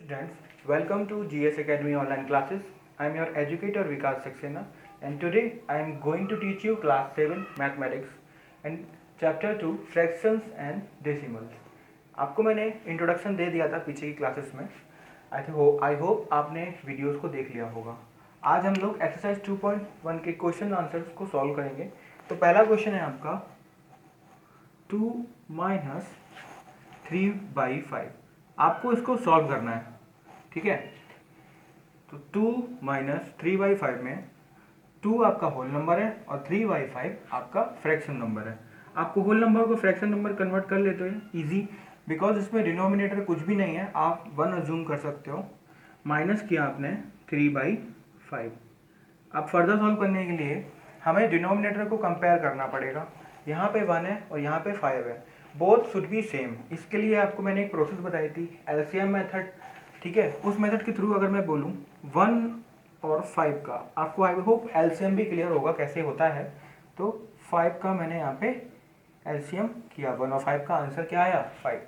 students, welcome to GS Academy online classes. I am your educator Vikas Saxena and today I am going to teach you class 7 mathematics and chapter 2 fractions and decimals. आपको मैंने introduction दे दिया था पीछे की classes में. I hope आपने videos को देख लिया होगा. आज हम लोग एक्सरसाइज 2.1 के क्वेश्चन आंसर्स को सॉल्व करेंगे. तो पहला क्वेश्चन है आपका 2 माइनस 3/5. आपको इसको सॉल्व करना है, ठीक है. तो 2 माइनस 3/5 में 2 आपका होल नंबर है और 3/5 आपका फ्रैक्शन नंबर है. आपको होल नंबर को फ्रैक्शन नंबर कन्वर्ट कर लेते हो इजी, बिकॉज इसमें डिनोमिनेटर कुछ भी नहीं है, आप 1 अज्यूम कर सकते हो. माइनस किया आपने 3/5. अब फर्दर सॉल्व करने के लिए हमें डिनोमिनेटर को कंपेयर करना पड़ेगा. यहाँ पे 1 है और यहाँ पे 5 है, बोथ शुड बी सेम. इसके लिए आपको मैंने एक प्रोसेस बताई थी, एलसीएम मेथड, ठीक है. उस मेथड के थ्रू अगर मैं बोलूँ 1 और 5 का, आपको आई होप एलसीएम भी क्लियर होगा कैसे होता है. तो 5 का मैंने यहाँ पे एलसीएम किया, 1 और 5 का आंसर क्या आया 5.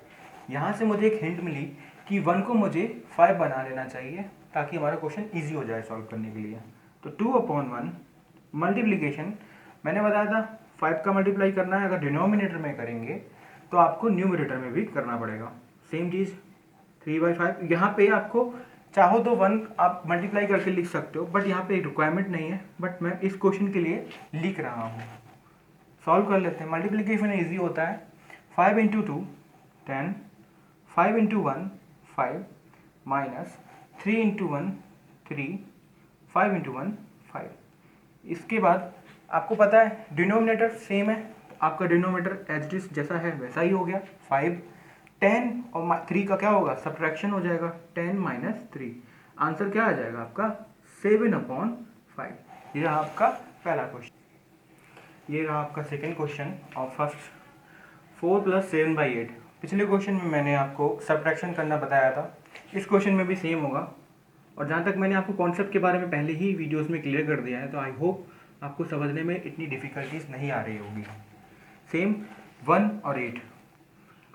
यहाँ से मुझे एक हिंट मिली कि 1 को मुझे 5 बना लेना चाहिए ताकि हमारा क्वेश्चन ईजी हो जाए सॉल्व करने के लिए. तो 2/1 मल्टीप्लीकेशन मैंने बताया था 5 का मल्टीप्लाई करना है. अगर डिनोमिनेटर में करेंगे तो आपको न्यूमरेटर में भी करना पड़ेगा. सेम चीज़ 3/5. यहाँ पे आपको चाहो तो 1 आप मल्टीप्लाई करके लिख सकते हो, बट यहाँ पे रिक्वायरमेंट नहीं है, बट मैं इस क्वेश्चन के लिए लिख रहा हूँ. सॉल्व कर लेते हैं. मल्टीप्लीकेशन ईजी होता है. 5 × 2 10, 5 × 1 5, माइनस 3 × 1 3, 5 × 1 5. इसके बाद आपको पता है डिनोमिनेटर सेम है, आपका डिनोमिनेटर एज इट इज जैसा है वैसा ही हो गया 5. 10 और 3 का क्या होगा, सब्ट्रैक्शन हो जाएगा. 10 - 3, आंसर क्या आ जाएगा आपका 7/5. ये रहा आपका पहला क्वेश्चन. ये रहा आपका सेकंड क्वेश्चन और फर्स्ट. 4 + 7/8. पिछले क्वेश्चन में मैंने आपको सब्ट्रैक्शन करना बताया था, इस क्वेश्चन में भी सेम होगा. और जहाँ तक मैंने आपको कॉन्सेप्ट के बारे में पहले ही वीडियोस में क्लियर कर दिया है, तो आई होप आपको समझने में इतनी डिफ़िकल्टीज नहीं आ रही होगी. सेम 1 और 8,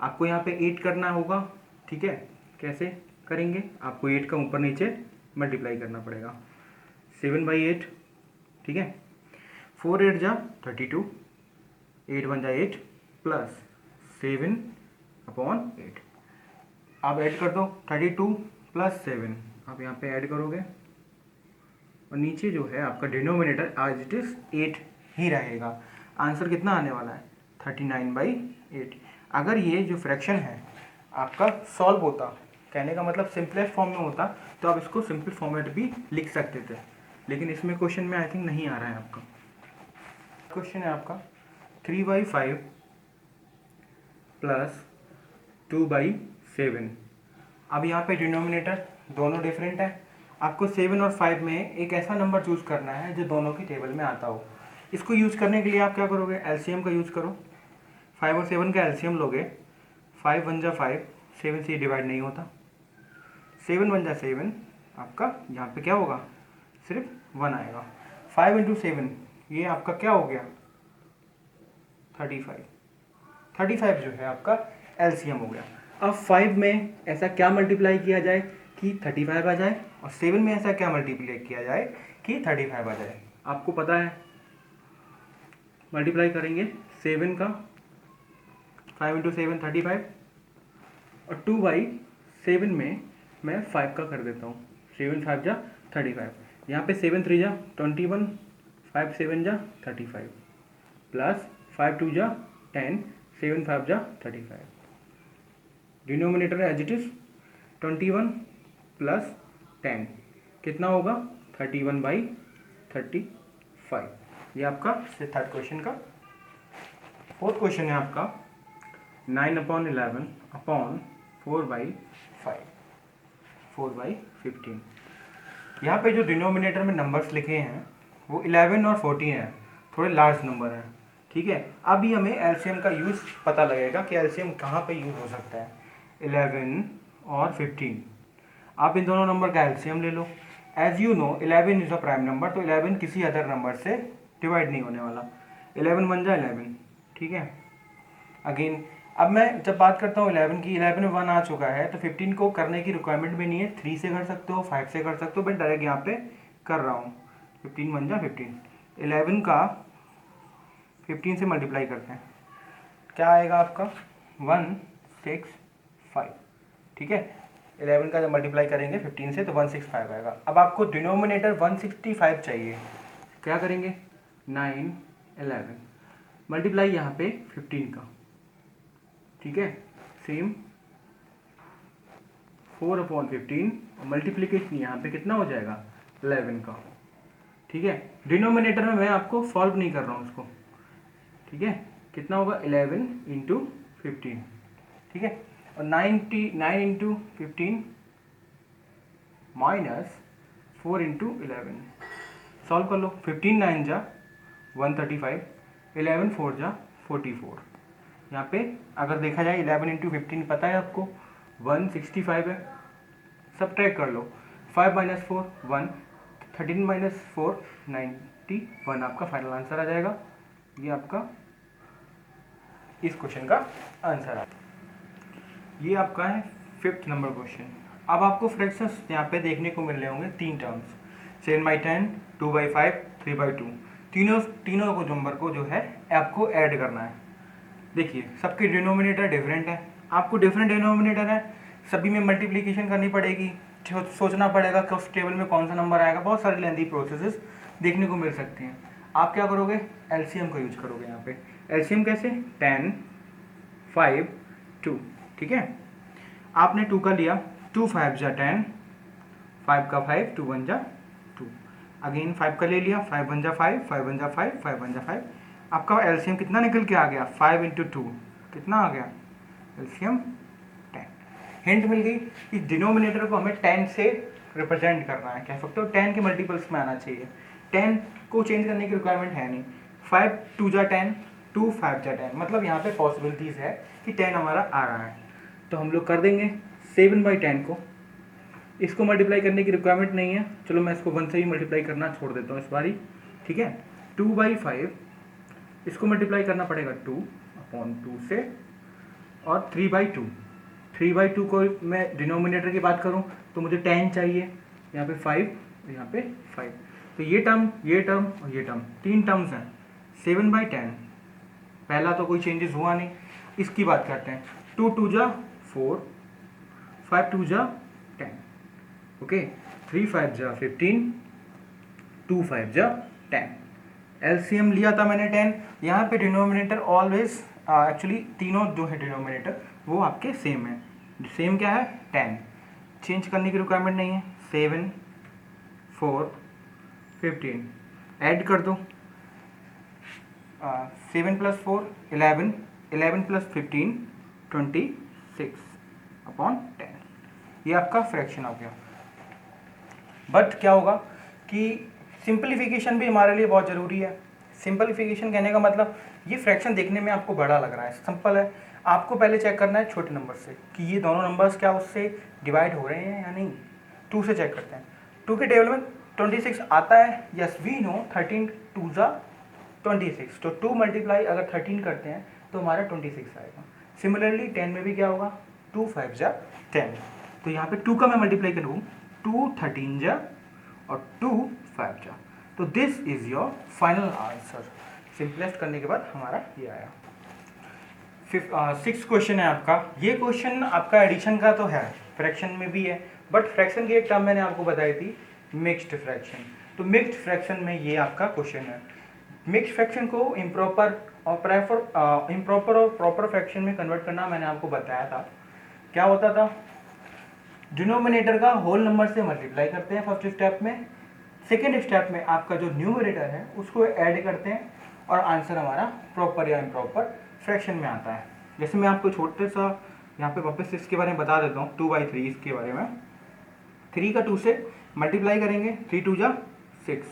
आपको यहाँ पे 8 करना होगा, ठीक है. कैसे करेंगे, आपको 8 का ऊपर नीचे मल्टीप्लाई करना पड़ेगा. 7/8, ठीक है. 4 8 जा 32, 8 1 जा 8 प्लस 7/8. आप ऐड कर दो 32 + 7, आप यहाँ पे ऐड करोगे और नीचे जो है आपका डिनोमिनेटर आज इट इज 8 ही रहेगा. आंसर कितना आने वाला है 39/8. अगर ये जो फ्रैक्शन है आपका सॉल्व होता, कहने का मतलब सिंपलेस्ट फॉर्म में होता, तो आप इसको सिंपल फॉर्मेट भी लिख सकते थे, लेकिन इसमें क्वेश्चन में आई थिंक नहीं आ रहा है. आपका क्वेश्चन है आपका 3/5 + 2/7. अब यहाँ पे डिनोमिनेटर दोनों डिफरेंट है. आपको 7 और 5 में एक ऐसा नंबर चूज़ करना है जो दोनों की टेबल में आता हो. इसको यूज़ करने के लिए आप क्या करोगे, एलसीएम का यूज़ करो. 5 और 7 का एलसीएम लोगे. 5 1 जा 5, 7 से डिवाइड नहीं होता. 7 1 जा 7, आपका यहाँ पे क्या होगा, सिर्फ 1 आएगा. 5 × 7, ये आपका क्या हो गया 35. 35 जो है आपका एलसीएम हो गया. अब 5 में ऐसा क्या मल्टीप्लाई किया जाए कि 35 आ जाए, और 7 में ऐसा क्या मल्टीप्लाई किया जाए कि 35 आ जाए. आपको पता है मल्टीप्लाई करेंगे 7 का, 5 × 7 35, और 2/7 में मैं 5 का कर देता हूँ. 7 5 जा 35, यहाँ पे 7 3 जा 21, 5 7 जा 35, प्लस 5 2 जा 10, 7 5 जा 35. डिनोमिनेटर एज इट इज 21 + 10 कितना होगा 31/35. ये आपका थर्ड क्वेश्चन का. फोर्थ क्वेश्चन है आपका 9/11 अपॉन 4/5, 4/15. यहाँ पे जो डिनोमिनेटर में नंबर्स लिखे हैं वो 11 और 14 हैं, थोड़े लार्ज नंबर हैं, ठीक है. अभी हमें एलसीएम का यूज़ पता लगेगा कि एलसीएम कहाँ पे यूज़ हो सकता है. 11 और 15, आप इन दोनों नंबर का एलसीएम ले लो. As you know 11 is a prime number, तो 11 किसी अदर नंबर से डिवाइड नहीं होने वाला. 11 1 जा 11, ठीक है. अगेन अब मैं जब बात करता हूँ 11 की, 11 में 1 आ चुका है, तो 15 को करने की रिक्वायरमेंट भी नहीं है, 3 से कर सकते हो, 5 से कर सकते हो, मैं डायरेक्ट यहाँ पे कर रहा हूँ। 15 1 जा 15, 11 का 15 से मल्टीप्लाई करते हैं, क्या आएगा आपका 165, ठीक है। 11 का जब मल्टीप्लाई करेंगे 15 से तो 165 आएगा। अब आपको डिनोमिनेटर 165 चाहिए, क्या करेंगे 9 11 मल्टीप्लाई यहाँ पे 15 का, ठीक है, सेम 4/15 मल्टीप्लीकेशन यहाँ पे कितना हो जाएगा 11 का, ठीक है। डिनोमिनेटर में मैं आपको सॉल्व नहीं कर रहा हूँ उसको, ठीक है। कितना होगा 11 इंटू 15, ठीक है। और 9 इंटू 15 माइनस 4 इंटू 11, सॉल्व कर लो। 15 9 जा 135, 11 4 जा 44। यहाँ पे अगर देखा जाए 11 इंटू 15 पता है आपको 165 है, सब्ट्रैक्ट कर लो। 5 माइनस 4 1, 13 माइनस 4 91, आपका फाइनल आंसर आ जाएगा। ये आपका इस क्वेश्चन का आंसर है। ये आपका है 5th नंबर क्वेश्चन। अब आपको फ्रैक्शंस यहाँ पे देखने को मिल रहे होंगे 3 टर्म्स, 7/10, 2/5, 3/2। तीनों को नंबर को जो है आपको ऐड करना है। देखिए सबके डिनोमिनेटर डिफरेंट है, आपको डिफरेंट डिनोमिनेटर है, सभी में मल्टीप्लिकेशन करनी पड़ेगी, सोचना पड़ेगा कि उस टेबल में कौन सा नंबर आएगा, बहुत सारे लेंथी प्रोसेसेस देखने को मिल सकते हैं। आप क्या करोगे, एलसीएम का यूज करोगे। यहाँ पे एलसीएम कैसे, 10 5 2, ठीक है। आपने 2 का लिया, 2 5 जा 10, 5 का 5, 2 1 जा 2, अगेन 5 का ले लिया, 5 1 जा 5, 5 1 जा 5, 5 1 जा 5। आपका एलसीएम कितना निकल के आ गया, 5 इंटू 2 कितना आ गया, एलसीएम 10। हिंट मिल गई कि डिनोमिनेटर को हमें 10 से रिप्रेजेंट करना है, कह सकते हो 10 के मल्टीपल्स में आना चाहिए। 10 को चेंज करने की रिक्वायरमेंट है नहीं। 5 2 जा 10, 2 5 जा 10, मतलब यहाँ पे पॉसिबिलिटीज है कि 10 हमारा आ रहा है, तो हम लोग कर देंगे 7/10 को। इसको मल्टीप्लाई करने की रिक्वायरमेंट नहीं है, चलो मैं इसको 1 से ही मल्टीप्लाई करना छोड़ देता हूँ इस बारी, ठीक है। 2/5 इसको मल्टीप्लाई करना पड़ेगा 2/2 से, और 3/2। 3/2 को मैं डिनोमिनेटर की बात करूं तो मुझे 10 चाहिए, यहाँ पे 5, यहाँ पे 5, तो ये टर्म और ये टर्म 3 टर्म्स हैं। 7/10 पहला तो कोई चेंजेस हुआ नहीं, इसकी बात करते हैं। 2 2 जा 4, 5 2 जा 10, ओके। 3 5 जा 15, 2 5 जा 10। एलसीएम लिया था मैंने 10। यहाँ पे डिनोमिनेटर ऑलवेज एक्चुअली तीनों जो है डिनोमिनेटर वो आपके सेम है। सेम क्या है, 10, चेंज करने की रिक्वायरमेंट नहीं है। 7 4 15 ऐड कर दो, 7 + 4 11, 11 + 15 26/10। ये आपका फ्रैक्शन हो गया। बट क्या होगा कि सिंपलीफिकेशन भी हमारे लिए बहुत ज़रूरी है। सिंपलीफिकेशन कहने का मतलब ये फ्रैक्शन देखने में आपको बड़ा लग रहा है, सिंपल है, आपको पहले चेक करना है छोटे नंबर से कि ये दोनों नंबर्स क्या उससे डिवाइड हो रहे हैं या नहीं। 2 से चेक करते हैं, 2 के टेबल में 26 आता है, यस वी नो 13 2 जा 26, तो 2 मल्टीप्लाई अगर 13 करते हैं तो हमारा 26 आएगा। सिमिलरली 10 में भी क्या होगा, 2 5 जा 10, तो यहाँ पे 2 का मैं मल्टीप्लाई करूँ, 2 13 जा और 2 5 जा, तो this is your final answer. Simplest करने के बाद हमारा ये आया। 6th क्वेश्चन है आपका। ये क्वेश्चन आपका एडिशन का तो है, फ्रैक्शन में भी है, बट फ्रैक्शन की एक टर्म मैंने आपको बताई थी, मिक्स्ड फ्रैक्शन। तो मिक्स्ड फ्रैक्शन में ये आपका क्वेश्चन है। मिक्स्ड फ्रैक्शन को इम्प्रॉपर और प्रॉपर फ्रैक्शन में कन्वर्ट करना मैंने आपको बताया था। क्या होता था, डिनोमिनेटर का होल नंबर से मल्टीप्लाई करते हैं फर्स्ट स्टेप में, सेकेंड स्टेप में आपका जो न्यूमरेटर है उसको ऐड करते हैं और आंसर हमारा प्रॉपर या इम्प्रॉपर फ्रैक्शन में आता है। जैसे मैं आपको छोटे सा यहाँ पे वापस इसके बारे में बता देता हूँ, 2/3 इसके बारे में। 3 का 2 से मल्टीप्लाई करेंगे, 3 2 जा 6,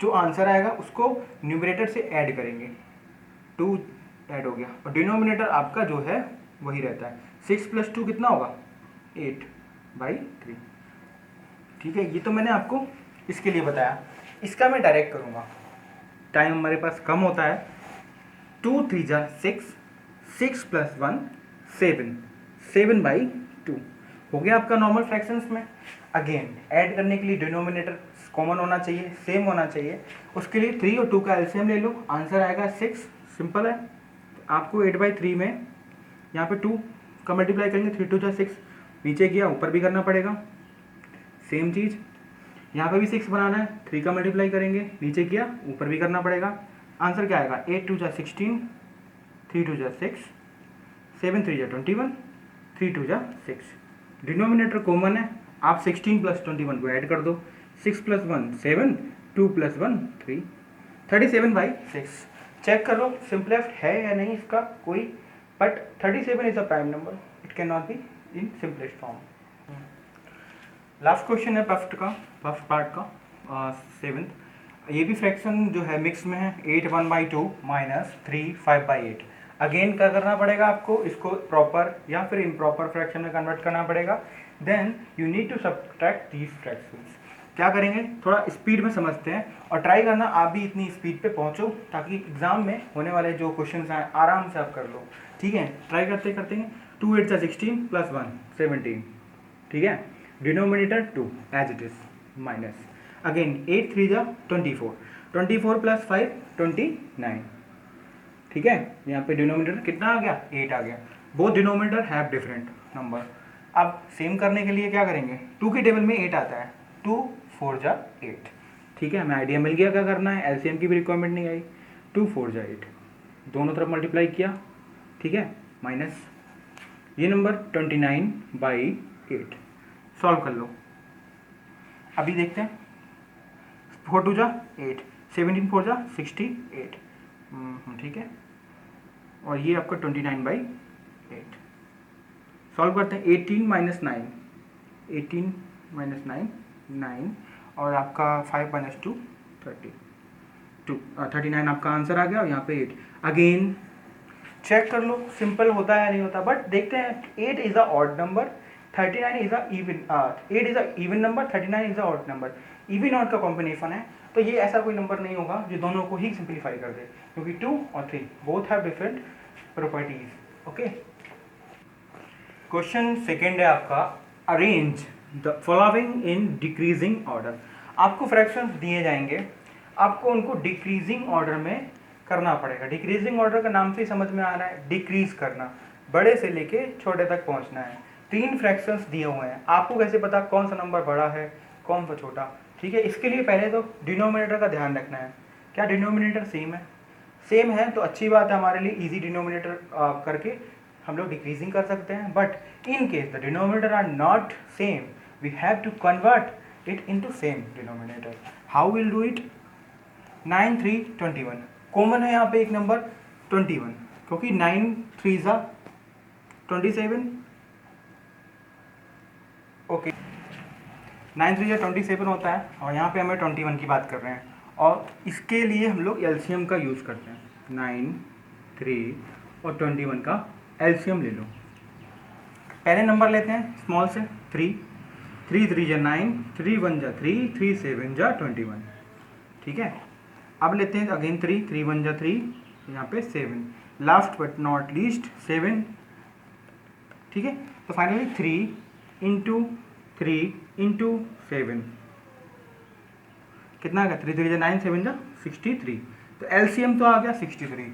जो आंसर आएगा उसको न्यूमरेटर से ऐड करेंगे, 2 ऐड हो गया, और डिनोमिनेटर आपका जो है वही रहता है। 6 + 2 कितना होगा, 8/3, ठीक है। ये तो मैंने आपको इसके लिए बताया, इसका मैं डायरेक्ट करूँगा, टाइम हमारे पास कम होता है। 2 3 जा 6, 6 + 1 7, 7/2 हो गया आपका नॉर्मल फ्रैक्शंस में। अगेन ऐड करने के लिए डिनोमिनेटर कॉमन होना चाहिए, सेम होना चाहिए। उसके लिए 3 और 2 का एलसीएम ले लो, आंसर आएगा 6। सिंपल है। आपको 8/3 में यहाँ पे 2 का मल्टीप्लाई करेंगे, 3 2 6, नीचे किया ऊपर भी करना पड़ेगा। सेम चीज़ यहाँ पे भी 6 बनाना है, 3 का मल्टीप्लाई करेंगे, नीचे किया ऊपर भी करना पड़ेगा। आंसर क्या आएगा? 8 2 16, 3 2 6, 7 3 21, 3 2 6। डिनोमिनेटर कॉमन है, आप 16 + 21 को ऐड कर दो। 6 + 1 7, 2 + 1 3, 37/6। चेक कर लो सिंपलेस्ट है या नहीं इसका कोई, but 37 is a prime number, it can not be in simplest form. Last question है फर्स्ट पार्ट का, 7th। ये भी फ्रैक्शन जो है मिक्स में है, 8 1/2 - 3 5/8। अगेन क्या करना पड़ेगा आपको, इसको प्रॉपर या फिर इम्प्रॉपर फ्रैक्शन में कन्वर्ट करना पड़ेगा। Then you need to subtract these fractions. क्या करेंगे, थोड़ा स्पीड में समझते हैं और ट्राई करना आप भी इतनी स्पीड पे पहुंचो ताकि एग्जाम में होने वाले जो क्वेश्चंस आए आराम से आप कर लो। ठीक है, ट्राई करते करते हैं। 2 8 16 + 1 17। ठीक है, denominator 2 as it is minus. Again 8 3 24, 24 + 5 29। ठीक है, यहाँ पे डिनोमिनेटर कितना आ गया? 8 आ गया। Both denominator have different number. अब सेम करने के लिए क्या करेंगे, 2 के टेबल में 8 आता है, 2 4 8। ठीक है, हमें आइडिया मिल गया क्या करना है, एलसीएम की भी रिक्वायरमेंट नहीं आई। 2 4 8, दोनों तरफ मल्टीप्लाई किया। ठीक है, माइनस ये नंबर 29/8। सॉल्व कर लो। अभी देखते हैं, 4 2 8, 17 4 68। ठीक है, और ये आपका 29/8। सॉल्व करते हैं। 18 - 9, 18 - 9 9, और आपका 5 - 2 39 आपका आंसर आ गया। और यहाँ पे 8 अगेन चेक कर लो सिंपल होता है या नहीं होता, बट देखते हैं। 8 is a odd number, 39 is a even, 8 is a even number, 39 is a odd number. Even odd का कॉम्बिनेशन है, तो ये ऐसा कोई नंबर नहीं होगा जो दोनों को ही सिंप्लीफाई कर दे, क्योंकि 2 और 3 both have different properties. Okay, question second है आपका, arrange the following in decreasing order. आपको फ्रैक्शंस दिए जाएंगे, आपको उनको डिक्रीजिंग ऑर्डर में करना पड़ेगा। डिक्रीजिंग ऑर्डर का नाम से ही समझ में आ रहा है, डिक्रीज करना, बड़े से लेके छोटे तक पहुंचना है। 3 फ्रैक्शंस दिए हुए हैं, आपको कैसे पता कौन सा नंबर बड़ा है कौन सा छोटा। ठीक है, इसके लिए पहले तो डिनोमिनेटर का ध्यान रखना है। क्या डिनोमिनेटर सेम है? सेम है तो अच्छी बात है, हमारे लिए इजी डिनोमिनेटर करके हम लोग डिक्रीजिंग कर सकते हैं। But in case the denominator are not same, we have to convert it into same denominator. How will do it? 9 3 21 common है यहाँ पे एक नंबर 21, क्योंकि 9 3 27। ओके, 9 3 27 होता है, और यहाँ पे हमें 21 की बात कर रहे हैं, और इसके लिए हम लोग एलसीएम का यूज़ करते हैं। 9 3 और 21 का एलसीएम ले लो। पहले नंबर लेते हैं स्मॉल से, 3 3 3 9, 3 1 3, 3 7 21। ठीक है, अब लेते हैं अगेन 3 3 1 3, यहाँ पे 7, लास्ट बट नॉट लीस्ट 7। ठीक है, तो फाइनली 3 इंटू 3 इंटू 7 कितना आ गया? 3 3 9, 7 63। तो एलसीएम तो आ गया 63।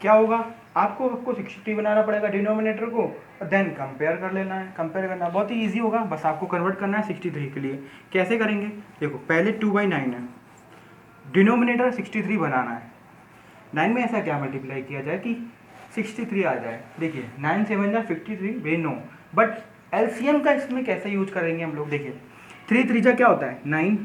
क्या होगा, आपको 63 बनाना पड़ेगा डिनोमिनेटर को, और देन कंपेयर कर लेना है। कंपेयर करना बहुत ही ईजी होगा, बस आपको कन्वर्ट करना है 63 के लिए। कैसे करेंगे, देखो पहले 2/9 है, डिनोमिनेटर 63 बनाना है। 9 में ऐसा क्या मल्टीप्लाई किया जाए कि 63 आ जाए। देखिए 9 7 53, वे नो, बट एलसीएम का इसमें कैसे यूज करेंगे हम लोग। देखिए 3 3 क्या होता है 9,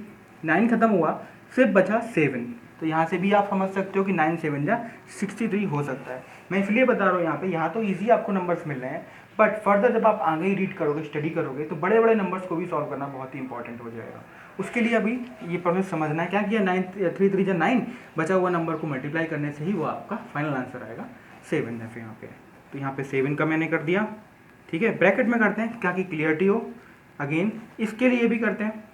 9 खत्म हुआ, सिर्फ बचा 7। तो यहाँ से भी आप समझ सकते हो कि 9 7 63 हो सकता है। मैं इसलिए बता रहा हूँ यहाँ पे, यहाँ तो ईजी आपको नंबर्स मिल रहे हैं, बट फर्दर जब आप आगे ही रीड करोगे, स्टडी करोगे, तो बड़े बड़े नंबर्स को भी सॉल्व करना बहुत ही इंपॉर्टेंट हो जाएगा। उसके लिए अभी ये प्रोसेस समझना है। क्या किया, 3 3 9, बचा हुआ नंबर को मल्टीप्लाई करने से ही वो आपका फाइनल आंसर आएगा 7 है यहाँ पे। तो यहाँ पे 7 का मैंने कर दिया। ठीक है, ब्रैकेट में करते हैं क्या कि क्लियरिटी हो। अगेन इसके लिए भी करते हैं,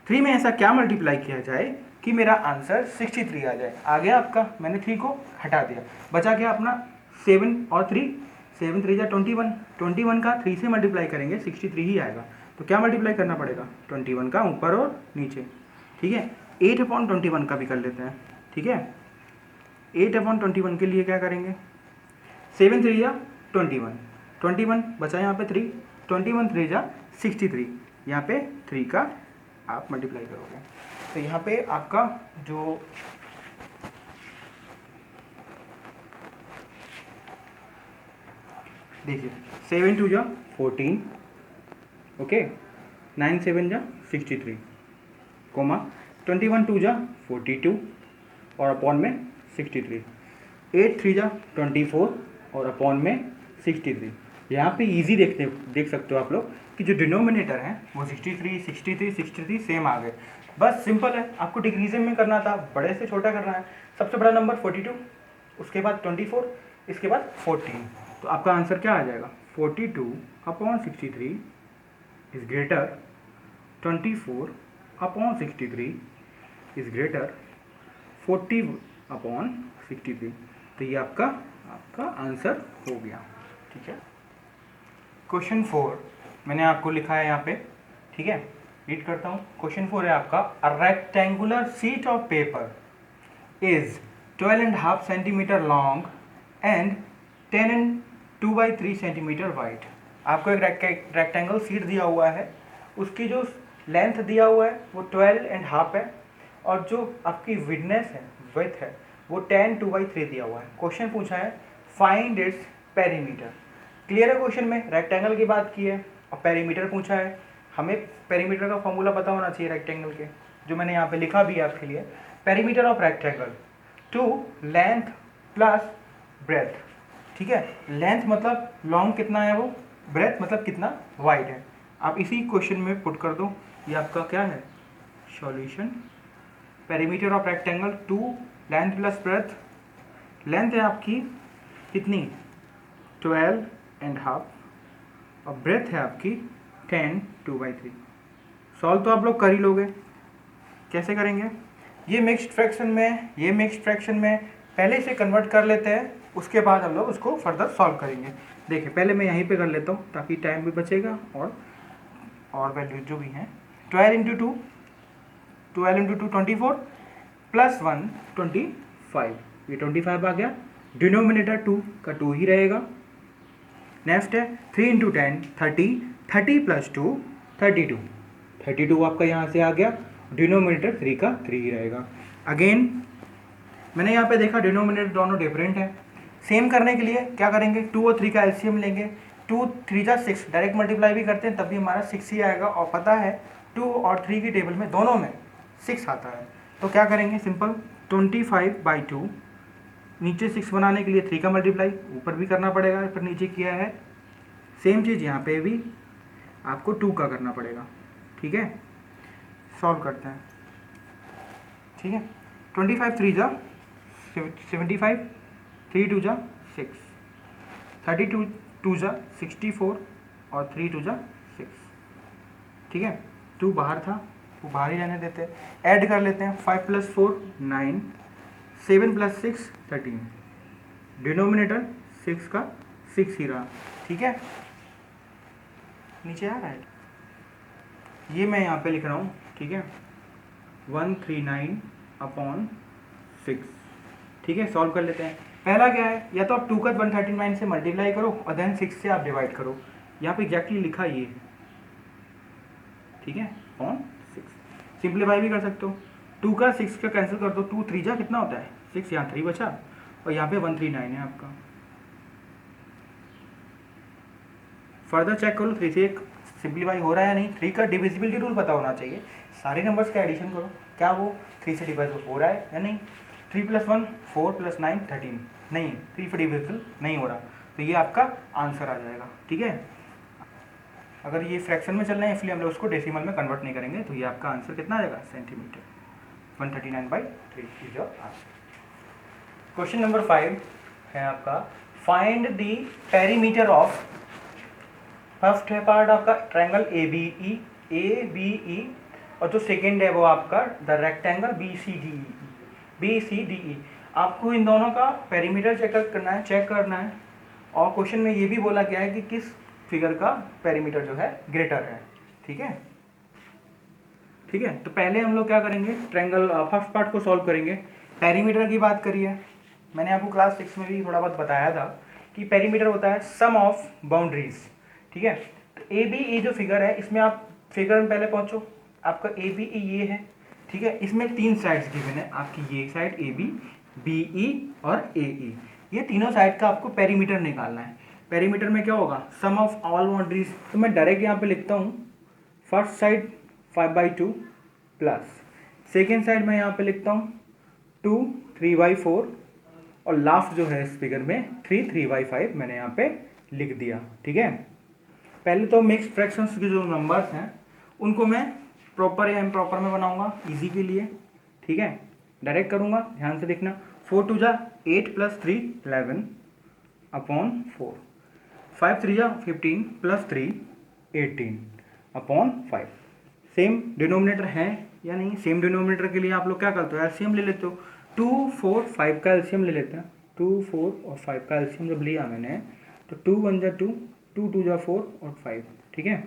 3 में ऐसा क्या मल्टीप्लाई किया जाए कि मेरा आंसर 63 आ जाए। आ गया आपका, मैंने 3 को हटा दिया, बचा क्या अपना 7 और 3, 7 3 जा 21, 21 का 3 से मल्टीप्लाई करेंगे 63 ही आएगा। तो क्या मल्टीप्लाई करना पड़ेगा, 21 का ऊपर और नीचे, ठीक है। 8/21 का भी कर लेते हैं, ठीक है। 8/21 के लिए क्या करेंगे, 7 3 जा 21, 21 बचा यहाँ पे 3, 21 3 जा 63, यहाँ पे 3 का आप मल्टीप्लाई करोगे। तो यहाँ पे आपका जो देखिए 7 2 जा 14, ओके, 9 7 जा 63, कोमा 21 2 जा 42 और अपॉन में 63, 8 3 जा 24 और अपॉन में 63। यहाँ पे इजी देख सकते हो आप लोग कि जो डिनोमिनेटर है वो 63 63 63 सेम आ गए। बस सिंपल है, आपको डिक्रीजिंग में करना था, बड़े से छोटा करना है। सबसे बड़ा नंबर 42, उसके बाद 24, इसके बाद 14। तो आपका आंसर क्या आ जाएगा, 42/63 इज ग्रेटर 24/63 इज ग्रेटर 40/63। तो ये आपका आंसर हो गया, ठीक है। क्वेश्चन 4 मैंने आपको लिखा है यहाँ पे, ठीक है, रीड करता हूँ। क्वेश्चन 4 है आपका, a rectangular sheet of paper is 12.5 centimetre long and 10.2/3 centimetre wide. आपको एक रेक्टेंगल शीट दिया हुआ है, उसकी जो लेंथ दिया हुआ है वो 12.5 है और जो आपकी विडनेस है, विड्थ है, वो 10.2/3 दिया हुआ है। क्वेश्चन पूछा है फाइंड इट्स पेरीमीटर। क्लियर है, क्वेश्चन में रेक्टेंगल की बात की है और पेरीमीटर पूछा है। हमें पेरीमीटर का फॉर्मूला पता होना चाहिए रेक्टेंगल के, जो मैंने यहाँ पे लिखा भी है आपके लिए। Perimeter of rectangle two length plus breadth, ठीक है। लेंथ मतलब लॉन्ग कितना है वो, ब्रेथ मतलब कितना वाइड है। आप इसी क्वेश्चन में पुट कर दो, ये आपका क्या है solution. Perimeter of rectangle two length plus breadth, length है आपकी कितनी 12.5 और ब्रेथ है आपकी 10.2/3। सॉल्व तो आप लोग कर ही लोगे, कैसे करेंगे, ये मिक्स्ड फ्रैक्शन में पहले से कन्वर्ट कर लेते हैं, उसके बाद हम लोग उसको फर्दर सॉल्व करेंगे। देखिए पहले मैं यहीं पे कर लेता हूँ ताकि टाइम भी बचेगा और वैल्यू जो भी हैं। 12 × 2 24 प्लस 1 25, ये 25 आ गया। डिनोमिनेटर 2 का 2 ही रहेगा। नेक्स्ट है 3 × 10 30, 30 प्लस 2 32, 32 आपका यहाँ से आ गया। डिनोमिनेटर 3 का 3 ही रहेगा। अगेन मैंने यहाँ पे देखा डिनोमिनेटर दोनों डिफरेंट है। सेम करने के लिए क्या करेंगे, 2 और 3 का एलसीएम लेंगे। 2 3 जा 6, डायरेक्ट मल्टीप्लाई भी करते हैं तब भी हमारा 6 ही आएगा और पता है 2 और 3 की टेबल में दोनों में 6 आता है। तो क्या करेंगे, सिंपल 25/2, नीचे 6 बनाने के लिए 3 का मल्टीप्लाई ऊपर भी करना पड़ेगा, फिर नीचे किया है। सेम चीज़ यहाँ पे भी आपको 2 का करना पड़ेगा, ठीक है। सॉल्व करते हैं, ठीक है। 25 3 जा 75, 3 2 जा 6, 32 2 जा 64 और 3 2 जा 6, ठीक है। 2 बाहर था, वो बाहर ही रहने देते हैं। ऐड कर लेते हैं, 5 + 4 9, 7 + 6 13, डिनोमिनेटर 6 का 6 ही रहा, ठीक है। नीचे आ रहा है, ये मैं यहाँ पे लिख रहा हूँ, ठीक है, 139/6, ठीक है। सॉल्व कर लेते हैं। पहला क्या है, या तो आप 2 का 139 से मल्टीप्लाई करो और देन 6 से आप डिवाइड करो। यहाँ पे एग्जैक्टली लिखा ये है, ठीक है, ऑन 6। सिंप्लीफाई भी कर सकते हो, 2 का 6 का कैंसिल कर दो, 2 3 जा कितना होता है 6, यहाँ 3 बचा और यहाँ पे 139 है आपका। फर्दर चेक करो 3 से सिंप्लीफाई हो रहा है या नहीं। 3 का डिविजिबिलिटी रूल पता होना चाहिए। सारे नंबर्स का एडिशन करो, क्या वो 3 से डिवाइड हो रहा है या नहीं। 3 + 1 4 + 9 13, नहीं 3 पर डिविजिबल नहीं हो रहा, तो ये आपका आंसर आ जाएगा, ठीक है। अगर ये फ्रैक्शन में चल रहे हैं इसलिए हम लोग उसको डेसिमल में कन्वर्ट नहीं करेंगे, तो ये आपका आंसर कितना आ जाएगा centimetre, 139/3 is your answer. Question number 5 है आपका, find the perimeter of, first है पार्ट आपका ट्रायंगल ABE और जो सेकेंड है वो आपका द रेक्टेंगल BCDE। आपको इन दोनों का पेरीमीटर चेक करना है और क्वेश्चन में ये भी बोला गया है कि किस फिगर का पेरीमीटर जो है ग्रेटर है। ठीक है, ठीक है। तो पहले हम लोग क्या करेंगे, ट्रायंगल फर्स्ट पार्ट को सॉल्व करेंगे। पेरीमीटर की बात करिए, मैंने आपको क्लास 6 में भी थोड़ा बहुत बताया था कि पेरीमीटर होता है सम ऑफ बाउंड्रीज। ठीक है, तो ए बी ई जो फिगर है, इसमें आप फिगर में पहले पहुंचो, आपका ए बी ई ये है। ठीक है, इसमें 3 साइड्स गिवन है आपकी, ये साइड ए बी ई और ए ई, ये तीनों साइड का आपको पेरीमीटर निकालना है। पेरीमीटर में क्या होगा, सम ऑफ ऑल बाउंड्रीज। तो मैं डायरेक्ट यहाँ पे लिखता हूँ, first side 5/2 plus second side मैं यहाँ पे लिखता हूँ 2 3/4 और लास्ट जो है इस फिगर में 3 3/5 मैंने यहाँ पे लिख दिया। ठीक है, पहले तो मिक्स फ्रैक्शंस के जो नंबर्स हैं उनको मैं प्रॉपर या इम्प्रॉपर में बनाऊंगा इजी के लिए। ठीक है, डायरेक्ट करूंगा, ध्यान से देखना। 4 2 जा 8 + 3 11 अपॉन 4, 5 3 जा 15 + 3 18 अपॉन 5। सेम डिनोमिनेटर है या नहीं, सेम डिनोमिनेटर के लिए आप लोग क्या करते हो, एलसीएम ले लेते हो। 2 4 5 का एलसीएम ले लेते हैं। 2 4 और 5 का एलसीएम जब लिया मैंने तो 2 1 जा 2, 2 2 जा 4 और 5। ठीक है,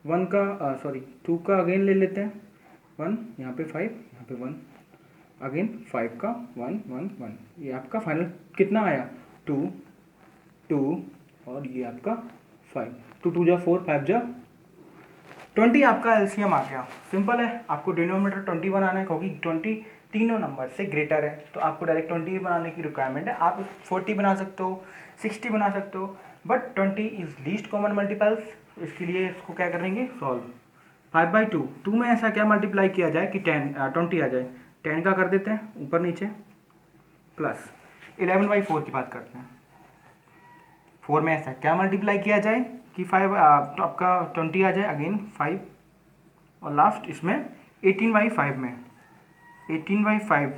2 का अगेन ले लेते हैं 1, यहाँ पे 5, यहाँ पे 1, अगेन 5 का 1 1 1। ये आपका फाइनल कितना आया, 2 2 और ये आपका 5। 2 2 जा 4, 5 जा 20 आपका एलसीएम आ गया। सिंपल है, आपको डिनोमिनेटर 20 बनाना है क्योंकि 20 तीनों नंबर से ग्रेटर है, तो आपको डायरेक्ट 20 बनाने की रिक्वायरमेंट है। आप 40 बना सकते हो, 60 बना सकते हो, but 20 is least common multiples. इसके लिए इसको क्या करेंगे, सॉल्व। 5/2, 2 में ऐसा क्या मल्टीप्लाई किया जाए कि 20 आ जाए, 10 का कर देते हैं ऊपर नीचे, प्लस 11/4 की बात करते हैं। 4 में ऐसा क्या मल्टीप्लाई किया जाए कि 5 तो आपका 20 आ जाए, अगेन 5 और लास्ट इसमें 18/5 में 18/5,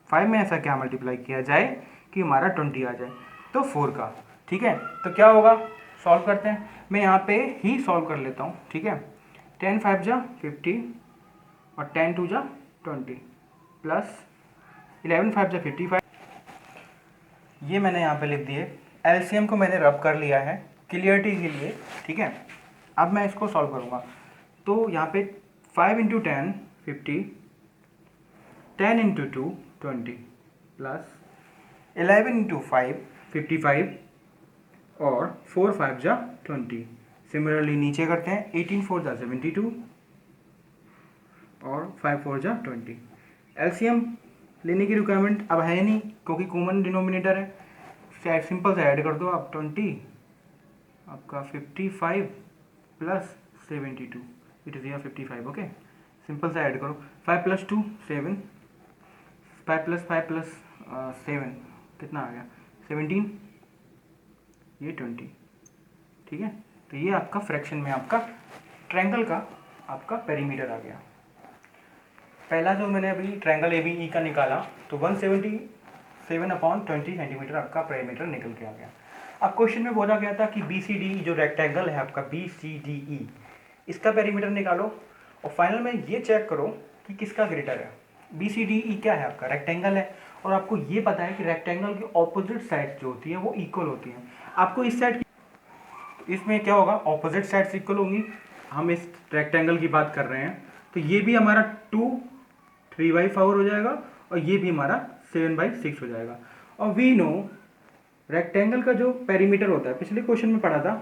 5 में ऐसा क्या मल्टीप्लाई किया जाए कि हमारा 20 आ जाए, तो 4 का। ठीक है, तो क्या होगा, सॉल्व करते हैं। मैं यहाँ पे ही सॉल्व कर लेता हूँ। ठीक है, 10 5 जा 50 और 10 2 जा 20 प्लस 11 5 जा 55। ये मैंने यहाँ पे लिख दिए, एलसीएम को मैंने रब कर लिया है क्लियरिटी के लिए। ठीक है, अब मैं इसको सॉल्व करूँगा। तो यहाँ पे 5 × 10 50, 10 × 2 20 प्लस 11 × 5 55 और 4 5 जा 20। सिमिलरली नीचे करते हैं, 18 4 जा 72 और 5 4 जा 20। एलसीएम लेने की रिक्वायरमेंट अब है नहीं क्योंकि कॉमन डिनोमिनेटर है, सिंपल से ऐड कर दो आप। 20 आपका 55 प्लस 72, इट इज़ यहाँ 55। ओके, सिंपल से ऐड करो, 5 + 2 7, 5 + 5 + 7 कितना आ गया, 17, ये 20। ठीक है, तो ये आपका फ्रैक्शन में आपका ट्रायंगल का आपका पेरीमीटर आ गया। पहला जो मैंने अभी ट्रायंगल ए बी ई का निकाला तो 177/20 सेंटीमीटर आपका पेरीमीटर निकल के आ गया। अब क्वेश्चन में बोला गया था कि बी सी डी जो रेक्टेंगल है आपका BCDE, इसका पेरीमीटर निकालो और फाइनल में ये चेक करो कि किसका ग्रेटर है। BCDE क्या है आपका, रेक्टेंगल है, और आपको ये पता है कि रेक्टेंगल की ऑपोजिट साइड जो होती है वो इक्वल होती हैं। आपको इस साइड, इसमें क्या होगा, ऑपोजिट साइड्स इक्वल होंगी। हम इस रेक्टेंगल की बात कर रहे हैं तो ये भी हमारा 2 3/4 हो जाएगा और ये भी हमारा 7/6 हो जाएगा। और वी नो रेक्टेंगल का जो पेरीमीटर होता है, पिछले क्वेश्चन में पढ़ा था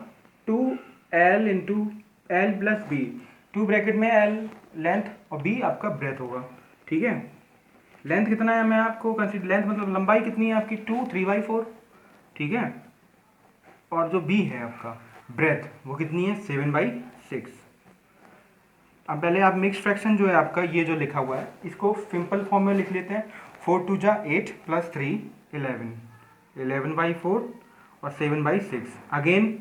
2L × L + B, 2 ब्रैकेट में L लेंथ और B आपका ब्रेथ होगा। ठीक है, लेंथ कितना है मैं आपको कंसीडर, लेंथ मतलब लंबाई कितनी है आपकी 2 3/4। ठीक है, और जो B है आपका ब्रेथ वो कितनी है 7/6। अब पहले आप मिक्स फ्रैक्शन जो है आपका ये जो लिखा हुआ है इसको सिंपल फॉर्म में लिख लेते हैं। 4 2 जा 8 + 3 11, 11/4 और 7/6। अगेन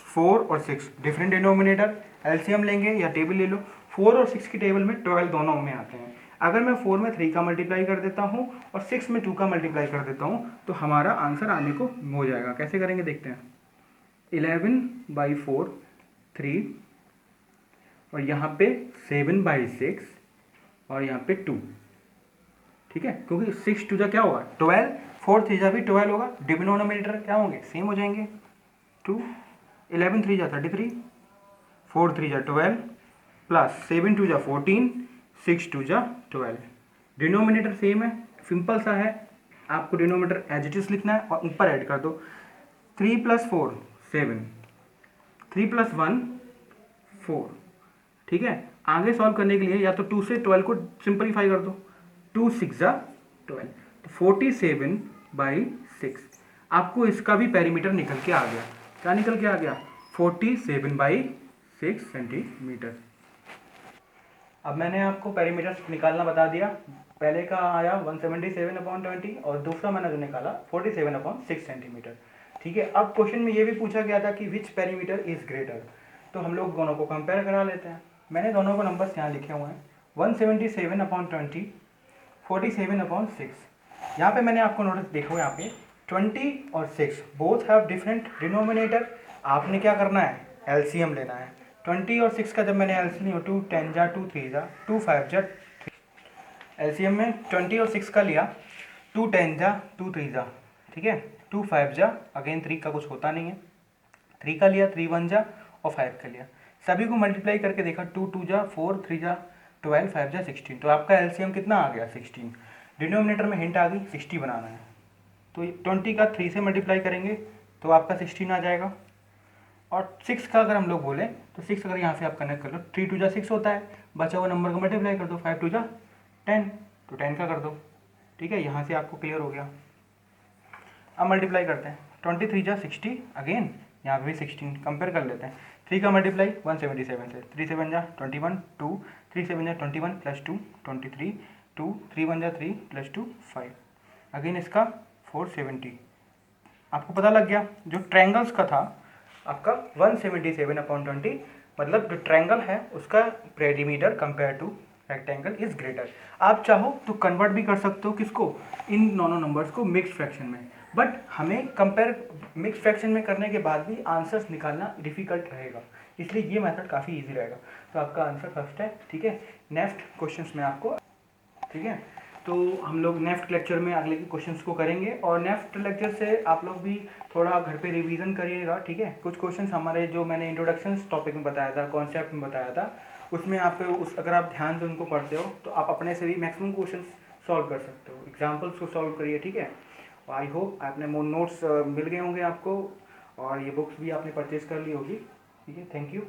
4 और 6 डिफरेंट डिनोमिनेटर, एलसीएम लेंगे या टेबल ले लो। 4 और 6 की टेबल में 12 दोनों में आते हैं। अगर मैं 4 में 3 का मल्टीप्लाई कर देता हूँ और 6 में 2 का मल्टीप्लाई कर देता हूँ तो हमारा आंसर आने को हो जाएगा। कैसे करेंगे देखते हैं, 11/4 3 और यहाँ पे 7/6 और यहाँ पे 2। ठीक है, क्योंकि 6 टू जा क्या होगा 12, 4 थ्री जा भी 12 होगा, डिनोमिनेटर क्या होंगे सेम हो जाएंगे, 2, 11 थ्री जा 33, 4 थ्री जा 12 प्लस 7 टू जा 14, 6 टू जा 12, डिनोमिनेटर सेम है, सिंपल सा है, आपको डिनोमिनेटर एज इट इज लिखना है और ऊपर ऐड कर दो 3 प्लस 4 7, 3 प्लस 1 4, ठीक है। आगे सॉल्व करने के लिए या तो 2 से 12 को सिंपलीफाई कर दो, 2 6 जा 12, तो 47/6, आपको इसका भी पेरीमीटर निकल के आ गया, क्या निकल के आ गया 47/6 सेंटीमीटर। अब मैंने आपको पेरीमीटर निकालना बता दिया, पहले का आया 177/20 और दूसरा मैंने जो निकाला 47/6 सेंटीमीटर, ठीक है। अब क्वेश्चन में ये भी पूछा गया था कि विच पेरीमीटर इज ग्रेटर, तो हम लोग दोनों को कंपेयर करा लेते हैं। मैंने दोनों को नंबर्स यहाँ लिखे हुए हैं, 177/20, 47/6। यहाँ पे मैंने आपको नोटिस देखो, यहाँ पे 20 और 6 बोथ हैव डिफरेंट डिनोमिनेटर, आपने क्या करना है एलसीएम लेना है। 20 और 6 का जब मैंने एलसीएम लिया 2 10 जा 2 3 जा 2 5 जा 3, एलसीएम में 20 और 6 का लिया 2 10 जा 2 3 जा, ठीक है, 2 5 जा, अगेन 3 का कुछ होता नहीं है, 3 का लिया 3 1 जा और 5 का लिया, सभी को मल्टीप्लाई करके देखा 2 2 जा 4 3 जा 12 5 जा 16, तो आपका एलसीएम कितना आ गया 16, डिनोमिनेटर में हिंट आ गई 60 बनाना है, तो 20 का 3 से मल्टीप्लाई करेंगे तो आपका 16 आ जाएगा, और 6 का अगर हम लोग बोले तो 6 अगर यहाँ से आप कनेक्ट कर लो 3 2 जा 6 होता है, बचा हुआ नंबर को मल्टीप्लाई कर दो 5 2 जा 10, तो 10 का कर दो, ठीक है, यहाँ से आपको क्लियर हो गया। अब मल्टीप्लाई करते हैं 23 जा 60, अगेन यहाँ पे भी 16 कंपेयर कर लेते हैं, 3 का मल्टीप्लाई 177 से, 3 7 जा 21 2, 3 7 जा 21 प्लस 2 23 2, 3 1 जा 3 प्लस 2 5, अगेन इसका 470, आपको पता लग गया जो ट्रायंगल्स का था आपका 177/20, मतलब जो ट्रायंगल है उसका perimeter compare to rectangle is greater. आप चाहो तो कन्वर्ट भी कर सकते हो किसको, इन दोनों नंबर्स को मिक्स फ्रैक्शन में, बट हमें कंपेयर मिक्स फ्रैक्शन में करने के बाद भी आंसर्स निकालना डिफिकल्ट रहेगा, इसलिए ये मेथड काफ़ी इजी रहेगा। तो आपका आंसर फर्स्ट है, ठीक है। नेक्स्ट क्वेश्चंस में आपको, ठीक है, तो हम लोग नेक्स्ट लेक्चर में अगले के क्वेश्चंस को करेंगे, और नेक्स्ट लेक्चर से आप लोग भी थोड़ा घर पे रिवीजन करिएगा, ठीक है। कुछ क्वेश्चंस हमारे जो मैंने इंट्रोडक्शन टॉपिक में बताया था, कॉन्सेप्ट में बताया था, उसमें आप उस अगर आप ध्यान से उनको पढ़ते हो तो आप अपने से भी मैक्सिमम क्वेश्चंस सॉल्व कर सकते हो, एग्जाम्पल्स को सॉल्व करिए, ठीक है। आई होप आपने नोट्स मिल गए होंगे आपको, और ये बुक्स भी आपने परचेज कर ली होगी, ठीक है। Thank you.